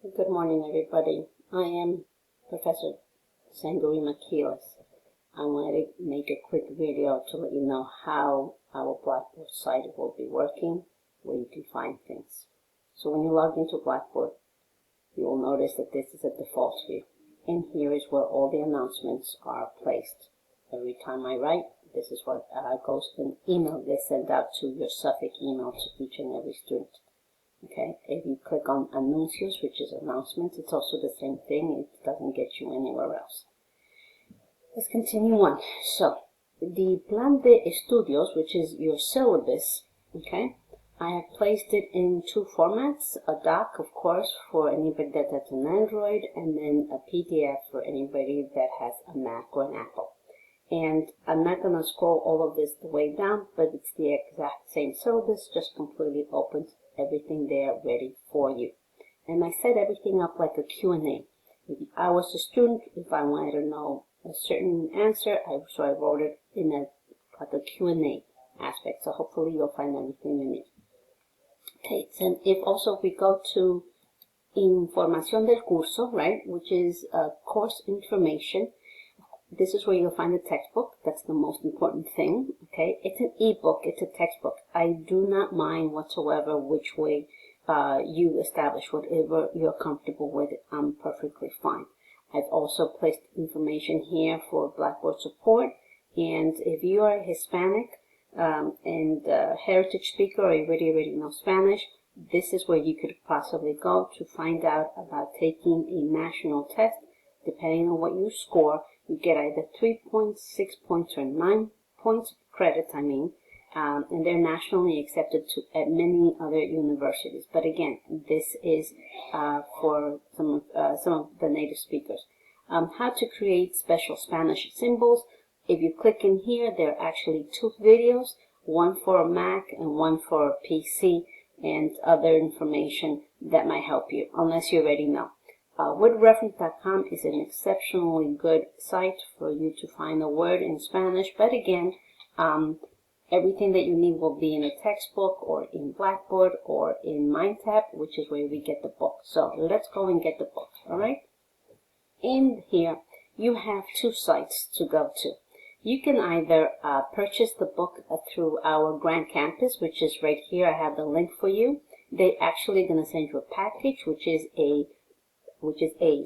Good morning, everybody. I am Professor Sangurima-Quiles. I wanted to make a quick video to let you know how our Blackboard site will be working, where you can find things. So when you log into Blackboard, you will notice that this is a default view. And here is where all the announcements are placed. Every time I write, this is what goes in email. They send out to your Suffolk email to each and every student. Okay, if you click on Anuncios, which is announcements, it's also the same thing. It doesn't get you anywhere else. Let's continue on. So, the Plan de Estudios, which is your syllabus, okay, I have placed it in two formats. A doc, of course, for anybody that has an Android, and then a PDF for anybody that has a Mac or an Apple. And I'm not going to scroll all of this the way down, but it's the exact same syllabus, just completely opened, everything there ready for you. And I set everything up like a Q&A. If I was a student, if I wanted to know a certain answer, so I wrote it in like a Q&A aspect. So hopefully you'll find everything you need. Okay, so if we go to Información del Curso, right, which is course information, this is where you'll find the textbook. That's the most important thing, okay? It's an ebook. It's a textbook. I do not mind whatsoever which way you establish, whatever you're comfortable with. I'm perfectly fine. I've also placed information here for Blackboard support. And if you are Hispanic and heritage speaker, or you already know Spanish, this is where you could possibly go to find out about taking a national test. Depending on what you score, you get either 3 points, 6 points, or 9 points credits, and they're nationally accepted at many other universities. But again, this is for some of the native speakers. How to create special Spanish symbols. If you click in here, there are actually two videos, one for a Mac and one for a PC, and other information that might help you, unless you already know. Wordreference.com is an exceptionally good site for you to find a word in Spanish, but again, everything that you need will be in a textbook or in Blackboard or in MindTap, which is where we get the book. So let's go and get the book, all right? In here, you have two sites to go to. You can either purchase the book through our Grand Campus, which is right here. I have the link for you. They're actually going to send you a package, which is a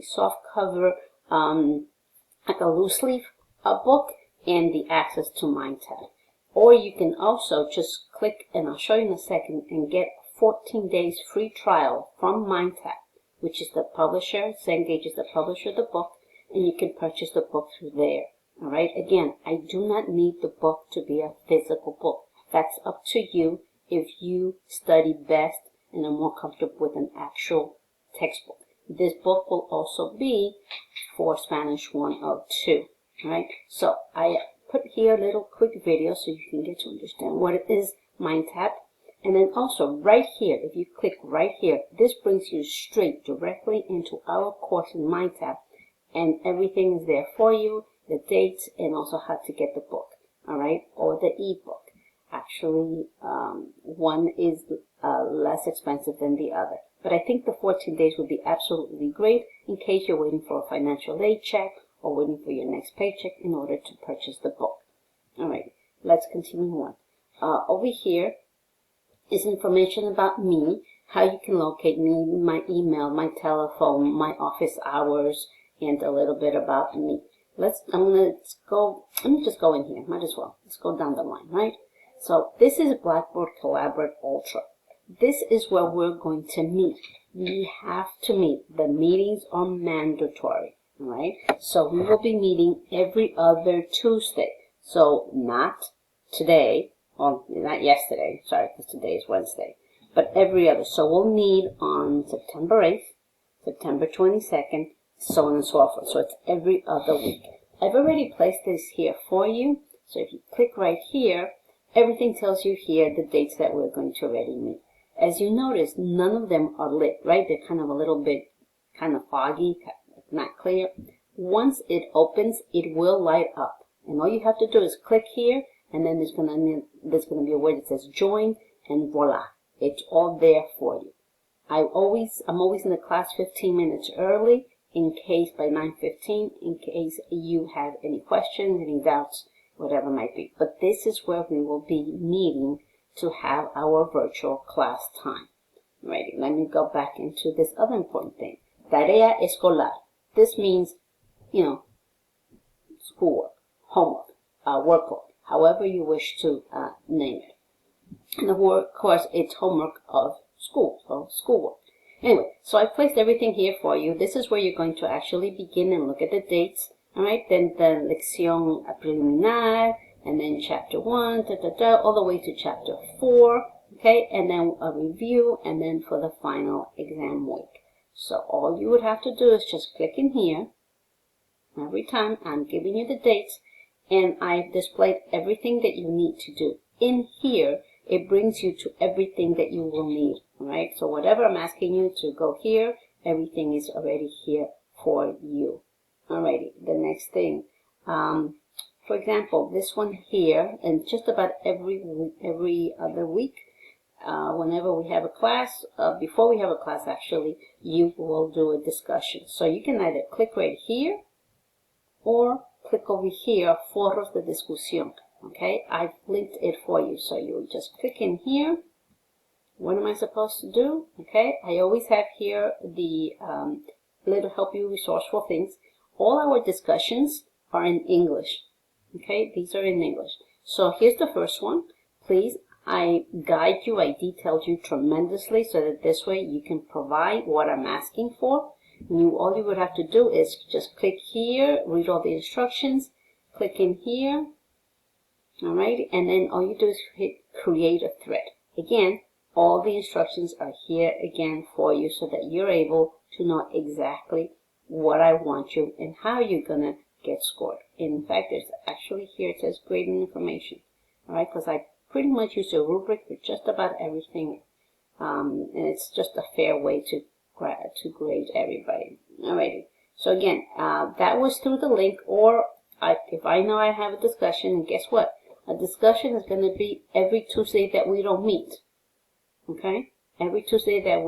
soft cover, like a loose leaf book, and the access to MindTap. Or you can also just click, and I'll show you in a second, and get 14 days free trial from MindTap, which is the publisher. Cengage is the publisher of the book, and you can purchase the book through there. All right. Again, I do not need the book to be a physical book. That's up to you if you study best and are more comfortable with an actual textbook. This book will also be for Spanish 102, right? So I put here a little quick video so you can get to understand what it is, MindTap. And then also right here, if you click right here, this brings you straight directly into our course in MindTap. And everything is there for you, the dates, and also how to get the book, all right? Or the ebook. Actually, one is less expensive than the other. But I think the 14 days would be absolutely great in case you're waiting for a financial aid check or waiting for your next paycheck in order to purchase the book. All right, let's continue on. Over here is information about me, how you can locate me, my email, my telephone, my office hours, and a little bit about me. Let me just go in here, might as well. Let's go down the line, right? So this is Blackboard Collaborate Ultra. This is where we're going to meet. We have to meet. The meetings are mandatory, right? So we will be meeting every other Tuesday. So not today, or not yesterday, sorry, because today is Wednesday, but every other. So we'll meet on September 8th, September 22nd, so on and so forth. So it's every other week. I've already placed this here for you. So if you click right here, everything tells you here the dates that we're going to already meet. As you notice, none of them are lit, right? They're kind of a little bit kind of foggy, not clear. Once it opens, it will light up. And all you have to do is click here, and then there's going to be a word that says join, and voila. It's all there for you. I'm always in the class 15 minutes early, in case by 9:15, in case you have any questions, any doubts, whatever might be. But this is where we will be meeting to have our virtual class time. Alrighty, let me go back into this other important thing. Tarea escolar. This means, schoolwork, homework, workload, however you wish to name it. And of course, it's homework of school, so schoolwork. Anyway, so I placed everything here for you. This is where you're going to actually begin and look at the dates. All right, then the lección preliminar, and then chapter 1, all the way to chapter 4. Okay, and then a review, and then for the final exam week. So all you would have to do is just click in here. Every time I'm giving you the dates, and I've displayed everything that you need to do. In here, it brings you to everything that you will need. All right, so whatever I'm asking you to go here, everything is already here for you. Alrighty, the next thing. For example, this one here, and just about every other week, whenever we have a class, before we have a class actually, you will do a discussion. So you can either click right here or click over here, foros de discusión. Okay, I've linked it for you. So you just click in here. What am I supposed to do? Okay, I always have here the little help you resourceful things. All our discussions are in English. Okay, these are in English. So here's the first one. Please, I guide you, I detailed you tremendously so that this way you can provide what I'm asking for. All you would have to do is just click here, read all the instructions, click in here, alright, and then all you do is hit create a thread. Again, all the instructions are here again for you so that you're able to know exactly what I want you and how you're gonna get scored. In fact, there's actually here it says grading information, alright, because I pretty much use a rubric for just about everything, and it's just a fair way to grade everybody. Alrighty. So again, that was through the link, or if I know I have a discussion, and guess what? A discussion is going to be every Tuesday that we don't meet. Okay? Every Tuesday that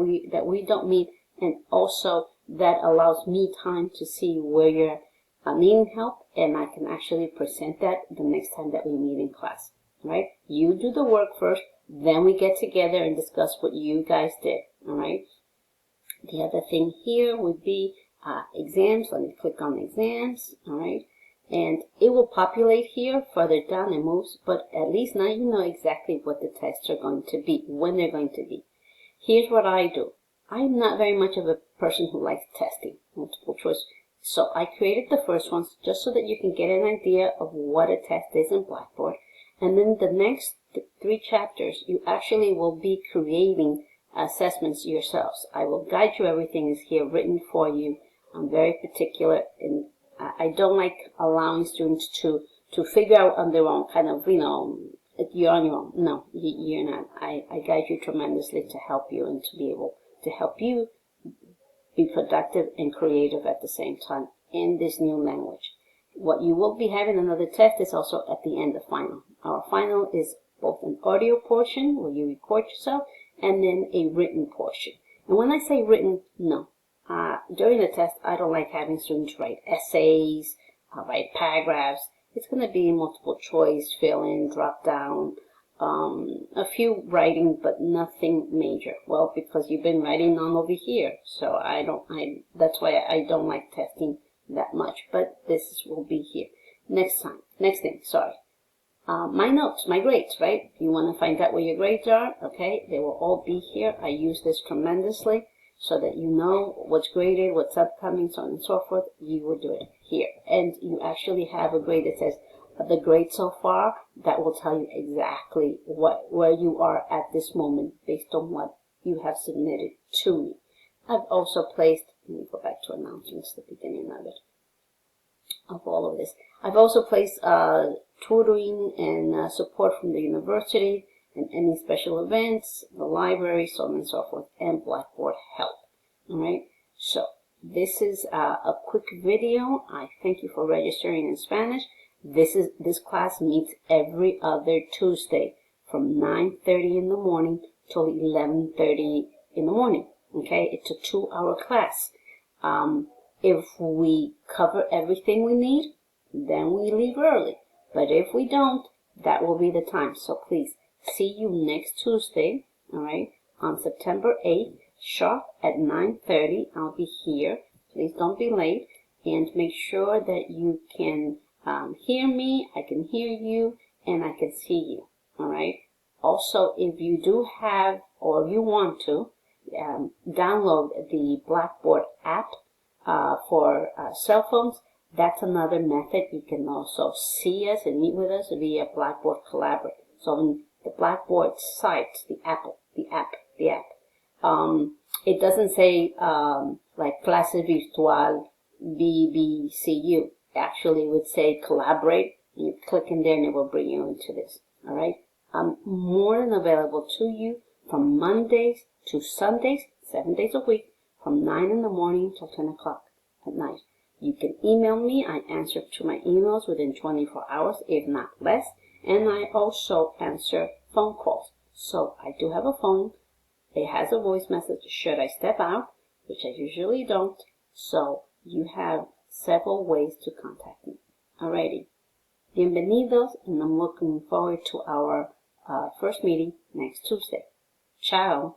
we don't meet, and also that allows me time to see where you're needing help, and I can actually present that the next time that we meet in class. Right? You do the work first, then we get together and discuss what you guys did. Alright? The other thing here would be exams. Let me click on exams. Alright? And it will populate here. Further down it moves, but at least now you know exactly what the tests are going to be, when they're going to be. Here's what I do. I'm not very much of a person who likes testing, multiple choice. So I created the first ones just so that you can get an idea of what a test is in Blackboard. And then the next 3 chapters, you actually will be creating assessments yourselves. I will guide you. Everything is here written for you. I'm very particular, and I don't like allowing students to figure out on their own, kind of, you're on your own. No, you're not. I guide you tremendously to help you and to be able to help you be productive and creative at the same time in this new language. What you will be having another test is also at the end of final. Our final is both an audio portion where you record yourself and then a written portion. And when I say written, no. During the test, I don't like having students write essays, write paragraphs. It's going to be multiple choice, fill in, drop down, a few writing, but nothing major. Well, because you've been writing on over here, so that's why I don't like testing that much. But this will be here. Next thing, sorry. My notes, my grades, right? You want to find out where your grades are, okay? They will all be here. I use this tremendously so that you know what's graded, what's upcoming, so on and so forth. You will do it here. And you actually have a grade that says the grade so far. That will tell you exactly where you are at this moment based on what you have submitted to me. I've also placed, let me go back to announcements, the beginning of it, of all of this. I've also placed tutoring and support from the university and any special events, the library, so on and so forth, and Blackboard help. Alright, so this is a quick video. I thank you for registering in Spanish. This class meets every other Tuesday from 9:30 in the morning till 11:30 in the morning. Okay, it's a 2-hour class. If we cover everything we need, then we leave early. But if we don't, that will be the time. So please, see you next Tuesday, all right, on September 8th, sharp at 9:30. I'll be here. Please don't be late, and make sure that you can hear me, I can hear you, and I can see you, all right? Also, if you do have, or you want to, download the Blackboard app for cell phones. That's another method. You can also see us and meet with us via Blackboard Collaborate. So in the Blackboard site, the app, it doesn't say like Clase Virtual BBCU. Actually, it would say Collaborate. You click in there and it will bring you into this. All right. I'm more than available to you from Mondays to Sundays, 7 days a week, from 9 in the morning till 10 o'clock at night. You can email me. I answer to my emails within 24 hours, if not less. And I also answer phone calls. So I do have a phone. It has a voice message should I step out, which I usually don't. So you have several ways to contact me. Alrighty. Bienvenidos, and I'm looking forward to our first meeting next Tuesday. Ciao.